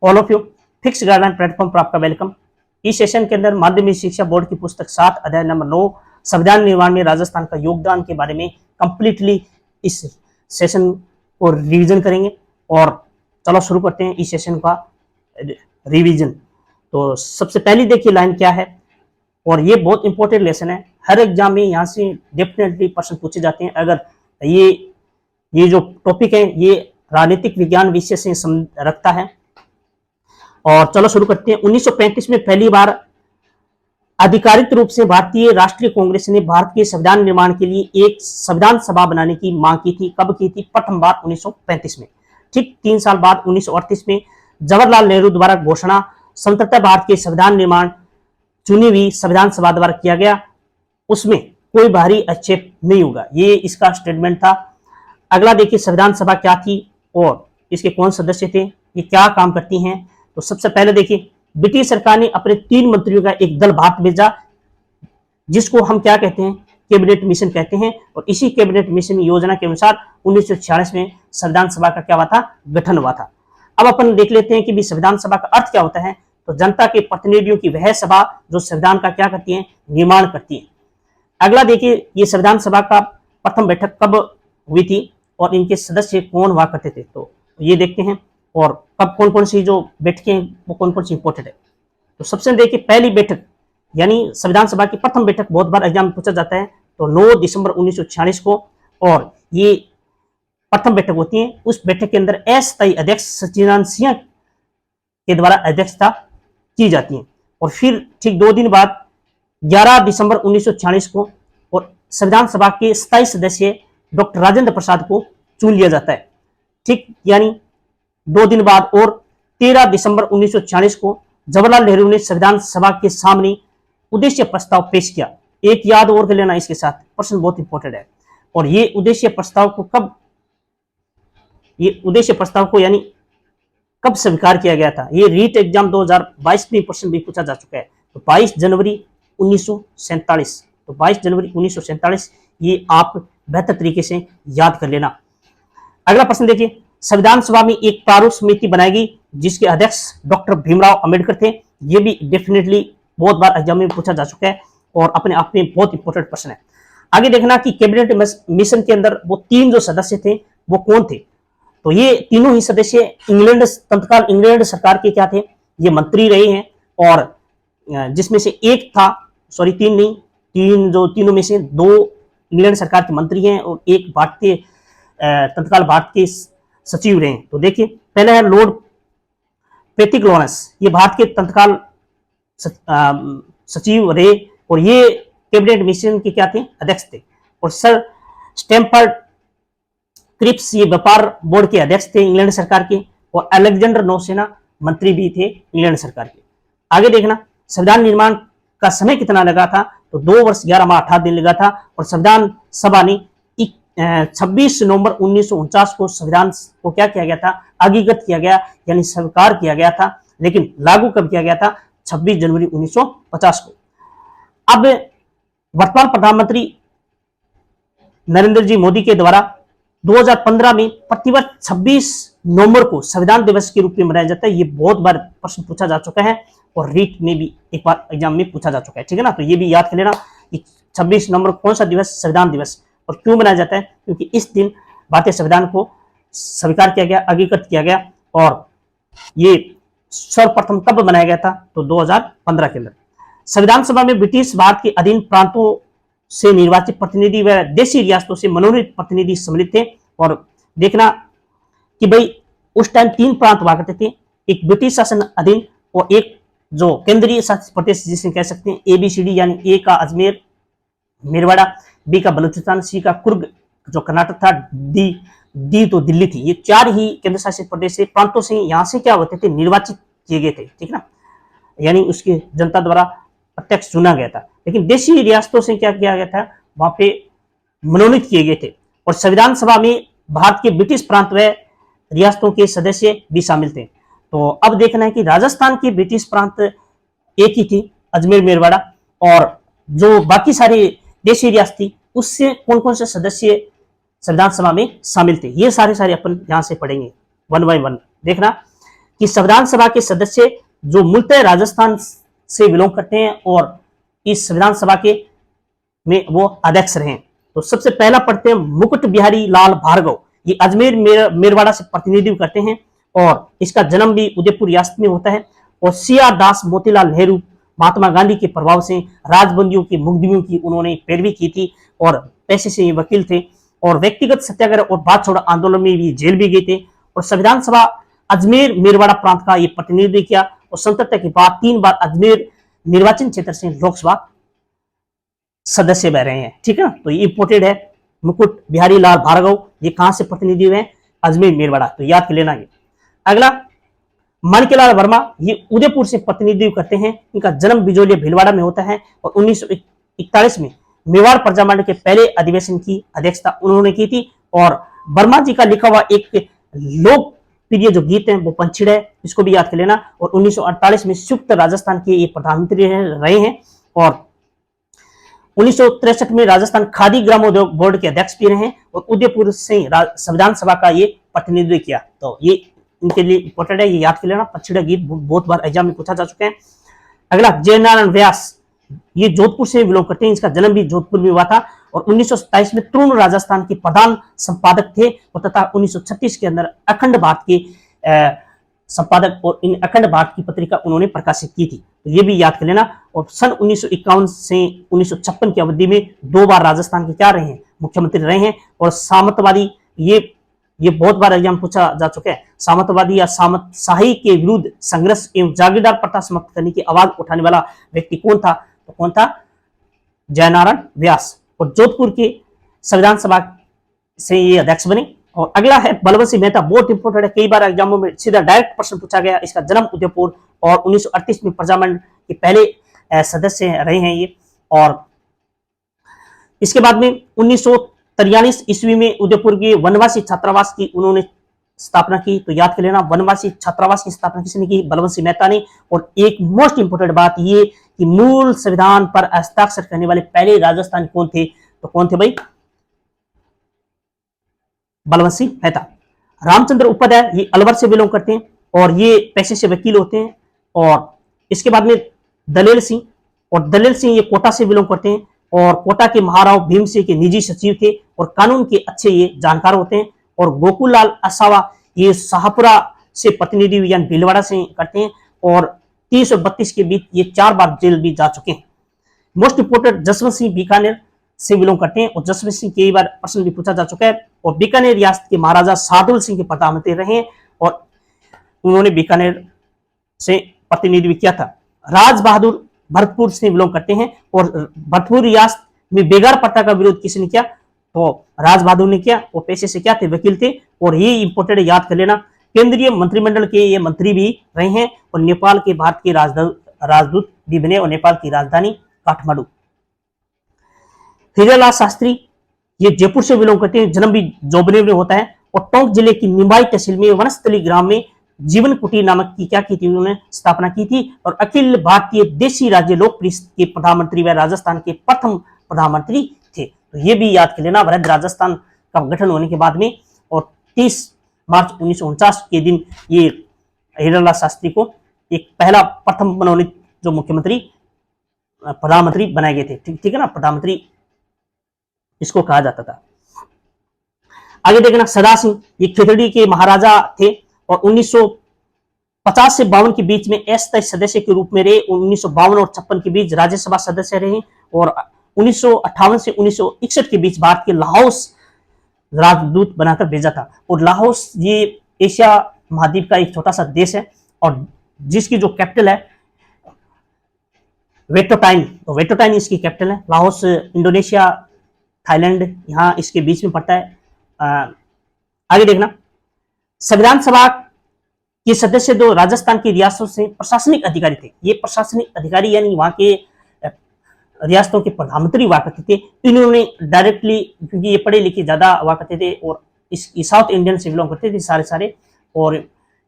All of you. Fix guideline platform पर आपका welcome. इस सेशन के अंदर माध्यमिक शिक्षा बोर्ड की पुस्तक 7 अध्याय नंबर 9 संविधान निर्माण में राजस्थान का योगदान के बारे में कंप्लीटली इस सेशन को रिवीजन करेंगे। और चलो शुरू करते हैं इस सेशन का रिवीजन। तो सबसे पहली देखिए लाइन क्या है, और ये बहुत इंपॉर्टेंट लेसन है, हर एग्जाम में यहाँ से डेफिनेटली प्रश्न पूछे जाते हैं। अगर ये जो टॉपिक है ये राजनीतिक विज्ञान विषय से रखता है। और चलो शुरू करते हैं। 1935 में पहली बार आधिकारिक रूप से भारतीय राष्ट्रीय कांग्रेस ने भारत के संविधान निर्माण के लिए एक संविधान सभा बनाने की मांग की थी। कब की थी? प्रथम बार 1935 में। ठीक 3 साल बाद 1938 में जवाहरलाल नेहरू द्वारा घोषणा स्वतंत्रता भारत के संविधान निर्माण चुनी हुई संविधान सभा द्वारा किया गया, उसमें कोई बाहरी आक्षेप नहीं होगा, ये इसका स्टेटमेंट था। अगला देखिए संविधान सभा क्या थी और इसके कौन सदस्य थे, ये क्या काम करती हैं। तो सबसे पहले देखिए ब्रिटिश सरकार ने अपने 3 मंत्रियों का एक दल भारत भेजा, जिसको हम क्या कहते हैं? कैबिनेट मिशन कहते हैं। और इसी कैबिनेट मिशन योजना के अनुसार 1946 में संविधान सभा का क्या हुआ था? गठन हुआ था। अब अपन देख लेते हैं कि भी संविधान सभा का अर्थ क्या होता है। तो जनता के प्रतिनिधियों की वह सभा जो संविधान का क्या करती है? निर्माण करती है। अगला देखिए ये संविधान सभा का प्रथम बैठक कब हुई थी और इनके सदस्य कौन हुआ करते थे, तो ये देखते हैं। और कब कौन कौन सी जो बैठकें हैं वो कौन कौन सी इंपॉर्टेंट है। तो सबसे देखिए पहली बैठक यानी संविधान सभा की प्रथम बैठक बहुत बार एग्जाम में पूछा जाता है, तो 9 दिसंबर 1946 को, और ये प्रथम बैठक होती है। उस बैठक के अंदर अस्थायी अध्यक्ष सचिदानंद सिंह के द्वारा अध्यक्षता की जाती है। और फिर ठीक 2 दिन बाद 11 दिसंबर 1946 को और संविधान सभा के स्थायी सदस्य डॉक्टर राजेंद्र प्रसाद को चुन लिया जाता है। ठीक यानी 2 दिन बाद और 13 दिसंबर 1946 को जवाहरलाल नेहरू ने संविधान सभा के सामने उद्देश्य प्रस्ताव पेश किया। एक याद और कर लेना इसके साथ, प्रश्न बहुत इंपॉर्टेंट है। और ये उद्देश्य प्रस्ताव को यानी कब स्वीकार किया गया था? ये रीट एग्जाम 2022 में प्रश्न भी पूछा जा चुका है। तो 22 जनवरी 1947। तो 22 जनवरी 1947 ये आप बेहतर तरीके से याद कर लेना। अगला प्रश्न देखिए संविधान सभा में एक प्रारूप समिति बनाएगी जिसके अध्यक्ष डॉक्टर भीमराव अंबेडकर थे। ये भी डेफिनेटली बहुत बार एग्जाम में पूछा जा चुका है और अपने आप में बहुत इंपॉर्टेंट प्रश्न है। आगे देखना कि कैबिनेट मिशन के अंदर वो 3 जो सदस्य थे वो कौन थे। तो ये तीनों ही सदस्य तत्काल इंग्लैंड सरकार के क्या थे? ये मंत्री रहे हैं। और जिसमें से एक था, सॉरी 3 नहीं, तीनों में से 2 इंग्लैंड सरकार के मंत्री हैं और एक भारतीय तत्काल भारत के सचिव रहे हैं। तो देखिए पहले है लॉर्ड पैट्रिक लॉरेंस, ये भारत के तत्काल सचिव रहे और ये कैबिनेट मिशन के क्या थे? अध्यक्ष थे। और सर स्टैम्फर्ड क्रिप्स ये व्यापार बोर्ड के अध्यक्ष थे इंग्लैंड सरकार के। और अलेक्जेंडर नौसेना मंत्री भी थे इंग्लैंड सरकार के। आगे देखना संविधान निर्माण का समय कितना लगा था? तो 2 वर्ष 11 माह 18 दिन लगा था। और संविधान सभा ने 26 नवंबर 1949 को संविधान को क्या किया गया था? अंगीकृत किया गया यानी स्वीकार किया गया था। लेकिन लागू कब किया गया था? 26 जनवरी 1950 को। अब वर्तमान प्रधानमंत्री नरेंद्र जी मोदी के द्वारा 2015 में प्रतिवर्ष 26 नवंबर को संविधान दिवस के रूप में मनाया जाता है। ये बहुत बार प्रश्न पूछा जा चुका है और रीट में भी एक बार एग्जाम में पूछा जा चुका है, ठीक है ना। तो ये भी याद कर लेना कि 26 नवंबर कौन सा दिवस? संविधान दिवस। और क्यों मनाया जाता है? क्योंकि इस दिन भारतीय संविधान को स्वीकार किया गया, अंगीकृत किया गया। और ये सर्वप्रथम कब बनाया गया था? तो 2015 के अंदर। संविधान सभा में ब्रिटिश भारत के अधीन प्रांतों से निर्वाचित प्रतिनिधि व देशी रियासतों से मनोनीत प्रतिनिधि सम्मिलित थे। और देखना कि भाई उस टाइम 3 प्रांत हुआ करते थे, एक ब्रिटिश शासन अधीन और एक जो केंद्रीय शासित प्रदेश जिसे कह सकते हैं ABCD, यानी ए का अजमेर मेरवाड़ा, बी का बलूचिस्तान, सी का कुर्ग जो कर्नाटक था, डी तो दिल्ली थी। ये 4 ही केंद्र शासित प्रदेश से प्रांतों से यहाँ से क्या होते थे? निर्वाचित किए गए थे, ठीक ना, यानी उसकी जनता द्वारा प्रत्यक्ष चुना गया था। लेकिन देशी रियासतों से क्या किया गया था? वहां पे मनोनीत किए गए थे। और संविधान सभा में भारत के ब्रिटिश प्रांत व रियासतों के सदस्य भी शामिल थे। तो अब देखना है कि राजस्थान की ब्रिटिश प्रांत एक ही थी, अजमेर मेरवाड़ा, और जो बाकी सारी देशी रियासत थी उससे कौन कौन से सदस्य संविधान सभा में शामिल थे, ये सारे अपन यहां से पढ़ेंगे 1 बाय 1। देखना कि संविधान सभा के सदस्य जो मूलतः राजस्थान से बिलोंग करते हैं और इस संविधान सभा के में वो अध्यक्ष रहे। तो सबसे पहला पढ़ते हैं मुकुट बिहारी लाल भार्गव। ये अजमेर मेरवाड़ा से प्रतिनिधित्व करते हैं और इसका जन्म भी उदयपुर रियासत में होता है। और सिया दास मोतीलाल नेहरू, महात्मा गांधी के प्रभाव से राजबंदियों की मुकदमियों की उन्होंने पैरवी की थी और पैसे से वकील थे और व्यक्तिगत सत्याग्रह और भारत छोड़ो आंदोलन में भी जेल भी गए थे। और संविधान सभा अजमेर मेरवाड़ा प्रांत का ये प्रतिनिधित्व किया और स्वतंत्रता के बाद 3 बार अजमेर निर्वाचन क्षेत्र से लोकसभा सदस्य बह रहे हैं। ठीक है ना, तो ये इंपोर्टेड है। मुकुट बिहारी लाल भार्गव ये कहां से प्रतिनिधि हुए? अजमेर मेरवाड़ा, तो याद कर लेना। ये अगला माणिक्यलाल वर्मा, ये उदयपुर से प्रतिनिधित्व करते हैं। इनका जन्म बिजोलिया भीलवाड़ा में होता है और 1941 में मेवाड़ प्रजामंडल के पहले अधिवेशन की अध्यक्षता उन्होंने की थी। और वर्मा जी का लिखा हुआ एक लोकप्रिय जो गीत है वो पंछिड़ है, इसको भी याद कर लेना। और 1948 में संयुक्त राजस्थान के ये प्रधानमंत्री रहे हैं और 1963 में राजस्थान खादी ग्रामोद्योग बोर्ड के अध्यक्ष भी रहे हैं और उदयपुर से संविधान सभा का ये प्रतिनिधित्व किया। तो ये इनके लिए इंपॉर्टेंट है, ये याद कर लेना। पंछिड़ा गीत बहुत बार एग्जाम में पूछा जा चुका है। अगला जयनारायण व्यास, ये जोधपुर से बिलोंग करते हैं। इसका जन्म भी जोधपुर में हुआ था और 1927 में तृण राजस्थान के प्रधान संपादक थे और तथा 1936 के अंदर अखंड भारत के संपादक और इन अखंड भारत की पत्रिका उन्होंने प्रकाशित की थी। तो ये भी याद कर लेना। और सन 1951 से 1956 की अवधि में 2 बार राजस्थान के क्या रहे हैं? मुख्यमंत्री रहे हैं। और सामंतवादी, ये बहुत बार एग्जाम पूछा जा चुका है। सामंतवादी या सामंतशाही के विरुद्ध संघर्ष एवं जागीरदार प्रथा समाप्त करने की आवाज उठाने वाला व्यक्ति कौन था? तो कौन था? जयनारायण व्यास। और जोधपुर के संविधान सभा से ये अध्यक्ष बने। और अगला है बलवंत सिंह मेहता, बहुत इंपोर्टेंट है, कई बार एग्जामों में सीधा डायरेक्ट प्रश्न पूछा गया। इसका जन्म उदयपुर और 1938 में प्रजामंडल के पहले सदस्य रहे हैं ये। और इसके बाद में 1943 ईस्वी में उदयपुर के वनवासी छात्रावास की उन्होंने स्थापना की। तो याद कर लेना, वनवासी छात्रावास की स्थापना किसने की? बलवंत सिंह मेहता ने। और एक मोस्ट इंपोर्टेंट बात ये कि मूल संविधान पर हस्ताक्षर करने वाले पहले राजस्थानी कौन थे? तो कौन थे भाई? बलवंत सिंह मेहता। रामचंद्र उपाध्याय, ये अलवर से बिलोंग करते हैं और ये पेशे से वकील होते हैं। और इसके बाद में दलेल सिंह, और दलेल सिंह ये कोटा से बिलोंग करते हैं और कोटा के महाराव भीम सिंह के निजी सचिव थे और कानून के अच्छे ये जानकार होते हैं। और गोकुल लाल असावा, ये शाहपुरा से प्रतिनिधि यानी भीलवाड़ा से करते हैं और 30 और 32 के बीच ये 4 बार जेल भी जा चुके हैं। मोस्ट इंपोर्टेंट जसवंत सिंह बीकानेर से बिलोंग करते हैं और जसवंत सिंह कई बार प्रश्न भी पूछा जा चुका है। और बीकानेर रियासत के महाराजा शार्दुल सिंह के प्रधानमंत्री रहे हैं और उन्होंने बीकानेर से प्रतिनिधित्व किया था। राज बहादुर भरतपुर से बिलोंग करते हैं और भरतपुर रियासत में बेगार प्रथा का विरोध किसने किया? तो राज बहादुर ने किया। और पेशे से क्या थे? वकील थे। और ये इंपोर्टेंट याद कर लेना, केंद्रीय मंत्रिमंडल के ये मंत्री भी रहे हैं और नेपाल के भारत के राजदूत भी बने और नेपाल की राजधानी काठमांडू। हीरालाल शास्त्री, ये जयपुर से बिलोंग करते हैं, जन्म भी जोबनेर में होता है। और टोंक जिले की निम्बाई तहसील में वनस्थली ग्राम में जीवन कुटीर नामक की क्या की थी? उन्होंने स्थापना की थी। और अखिल भारतीय देशी राज्य लोक परिषद के प्रधानमंत्री व राजस्थान के प्रथम प्रधानमंत्री थे। तो ये भी याद कर लेना, वृहद राजस्थान का गठन होने के बाद में। और 30 मार्च 1949 के दिन ये हीरालाल शास्त्री को एक पहला प्रथम मनोनीत जो मुख्यमंत्री प्रधानमंत्री बनाए गए थे। ठीक है ना, प्रधानमंत्री इसको कहा जाता था। आगे देखना, सदा सिंह, ये खिचड़ी के महाराजा थे और 1950 से 52 के बीच में अस्थायी सदस्य के रूप में रहे। 1952 और 56 के बीच राज्यसभा सदस्य रहे और 1958 से 1961 के बीच भारत के लाहौस राजदूत बनाकर भेजा था। और लाहौस ये एशिया महाद्वीप का एक छोटा सा देश है और जिसकी जो कैपिटल है वेटोटाइन, तो वेटोटाइन इसकी कैपिटल है। लाहौस इंडोनेशिया, थाईलैंड यहाँ इसके बीच में पड़ता है। आगे देखना, संविधान सभा के सदस्य दो राजस्थान की रियासतों से प्रशासनिक अधिकारी थे। ये प्रशासनिक अधिकारी यानी वहां के रियासतों के प्रधानमंत्री हुआ करते थे। इन्होंने डायरेक्टली, क्योंकि ये पढ़े लिखे ज्यादा हुआ करते थे और इस साउथ इंडियन से बिलोंग करते थे सारे और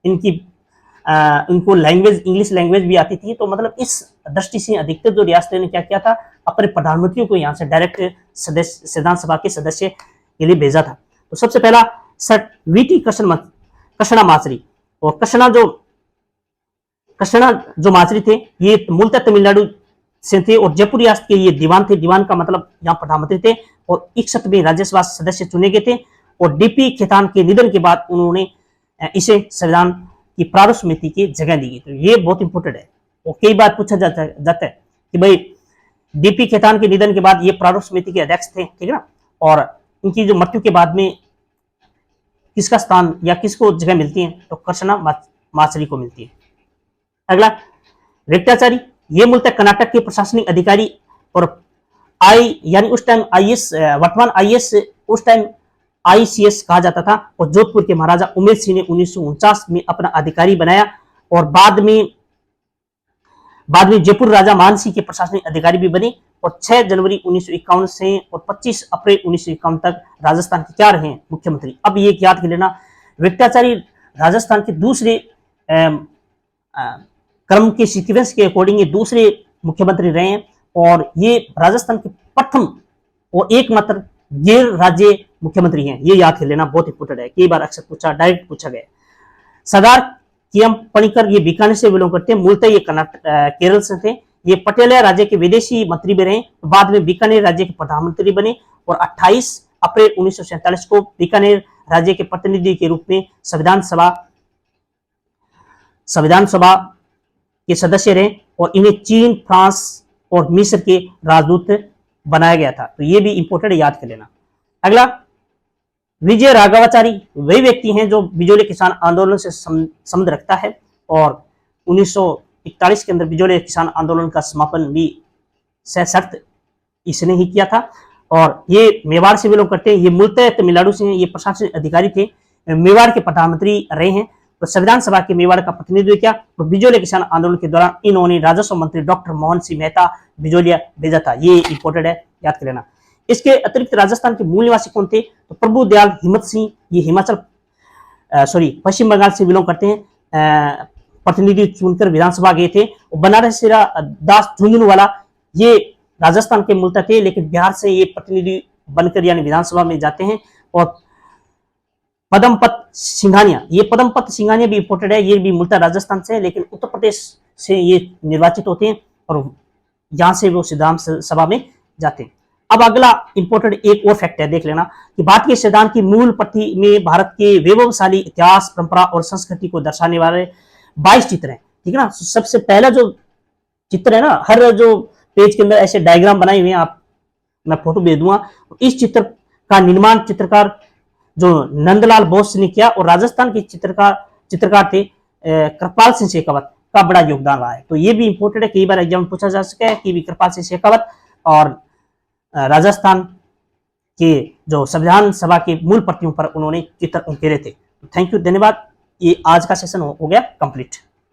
इनको लैंग्वेज इंग्लिश लैंग्वेज भी आती थी। तो मतलब इस दृष्टि से अधिकतर जो रियासतें ने क्या किया था, अपने प्रधानमंत्रियों को यहाँ से डायरेक्ट संविधान सभा के सदस्य के लिए भेजा था। तो सबसे पहला सर वीटी कृष्णा माचरी, और कृष्णा जो कृष्णा जो माचरी थे ये मूलतः तमिलनाडु से थे और जयपुर रियासत के ये दीवान थे। दीवान का मतलब यहाँ प्रधानमंत्री थे और 61 में राज्यसभा सदस्य चुने गए थे। और डीपी खेतान के निधन के बाद उन्होंने इसे संविधान की प्रारूप समिति की जगह दी गई। तो ये बहुत इंपॉर्टेंट है और कई बार पूछा जाता है कि भाई डीपी खेतान के निधन के बाद ये प्रारूप समिति के अध्यक्ष थे, ठीक है ना, और इनकी जो मृत्यु के बाद में किसका स्थान या किसको जगह मिलती है, तो कृष्णा माचरी को मिलती है। अगला रेक्टाचारी, ये मूलतः कर्नाटक के प्रशासनिक अधिकारी और यानी उस टाइम आईएएस, वर्तमान आईएएस उस टाइम आईसीएस कहा जाता था। और जोधपुर के महाराजा उमेर सिंह ने 1949 में अपना अधिकारी बनाया और बाद में जयपुर राजा मान सिंह के प्रशासनिक अधिकारी भी बने। और 6 जनवरी 1951 से और 25 अप्रैल 1951 तक राजस्थान के क्या रहे मुख्यमंत्री। अब ये याद कर लेना, रेक्टाचारी राजस्थान के दूसरे क्रम के सीक्वेंस के अकॉर्डिंग ये दूसरे मुख्यमंत्री रहे हैं और ये राजस्थान के प्रथम और एकमात्र गैर राज्य मुख्यमंत्री हैं। ये याद कर लेना, बहुत इंपोर्टेंट है, कई बार अक्सर पूछा, डायरेक्ट पूछा गया। सरदार केएम पणिकर ये बीकानेर से बिलोंग करते हैं, मूलतः ये केरल से थे। ये पटियाला राज्य के विदेशी मंत्री भी रहे, बाद में बीकानेर राज्य के प्रधानमंत्री बने और 28 अप्रैल 1947 को बीकानेर राज्य के प्रतिनिधि के रूप में संविधान सभा के सदस्य रहे और इन्हें चीन, फ्रांस और मिस्र के राजदूत बनाया गया था। तो ये भी इंपोर्टेंट याद कर लेना। अगला विजय राघवाचारी, वही व्यक्ति हैं जो बिजोले किसान आंदोलन से संबंध रखता है और 1941 के अंदर बिजोले किसान आंदोलन का समापन भी सशर्त इसने ही किया था। और ये मेवाड़ से बिलोंग करते हैं, ये मूलतः तमिलनाडु से हैं, ये प्रशासनिक अधिकारी थे, मेवाड़ के प्रधानमंत्री रहे हैं। तो संविधान सभा के मेवाड़ का प्रतिनिधित्व किया। तो बिजोले किसान आंदोलन के दौरान इन्होंने राजस्व मंत्री डॉक्टर मोहन सिंह मेहता बिजोलिया भेजा था। ये इंपॉर्टेंट है, याद कर लेना। इसके अतिरिक्त राजस्थान के मूल निवासी कौन थे, तो प्रभु दयाल हिम्मत सिंह, ये पश्चिम बंगाल से बिलोंग करते हैं, प्रतिनिधि चुनकर विधानसभा गए थे। और बनारस दास झुंझुनवाला ये राजस्थान के मूलतः थे लेकिन बिहार से ये प्रतिनिधि बनकर यानी विधानसभा में जाते हैं। और पदमपत सिंघानिया भी इंपोर्टेड है, ये भी मूलतः राजस्थान से है लेकिन उत्तर प्रदेश से ये निर्वाचित होते हैं और यहां से वो संविधान सभा में जाते हैं। अब अगला इंपोर्टेंट एक और फैक्ट है, देख लेना कि भारतीय संविधान की मूल प्रति में भारत के वैभवशाली इतिहास, परंपरा और संस्कृति को दर्शाने वाले 22 चित्र हैं, ठीक है ना। सबसे पहला जो चित्र है ना, हर जो पेज के अंदर ऐसे डायग्राम बनाए हुए हैं, आप मैं फोटो भेज दूंगा। इस चित्र का निर्माण चित्रकार जो नंदलाल बोस ने किया और राजस्थान के चित्रकार थे कृपाल सिंह शेखावत का बड़ा योगदान रहा है। तो ये भी इंपोर्टेंट है, कई बार एग्जाम में पूछा जा सका है कि भी कृपाल सिंह शेखावत और राजस्थान के जो संविधान सभा के मूल प्रतियों पर उन्होंने चित्र उकेरे थे। थैंक यू, धन्यवाद। ये आज का सेशन हो गया कंप्लीट।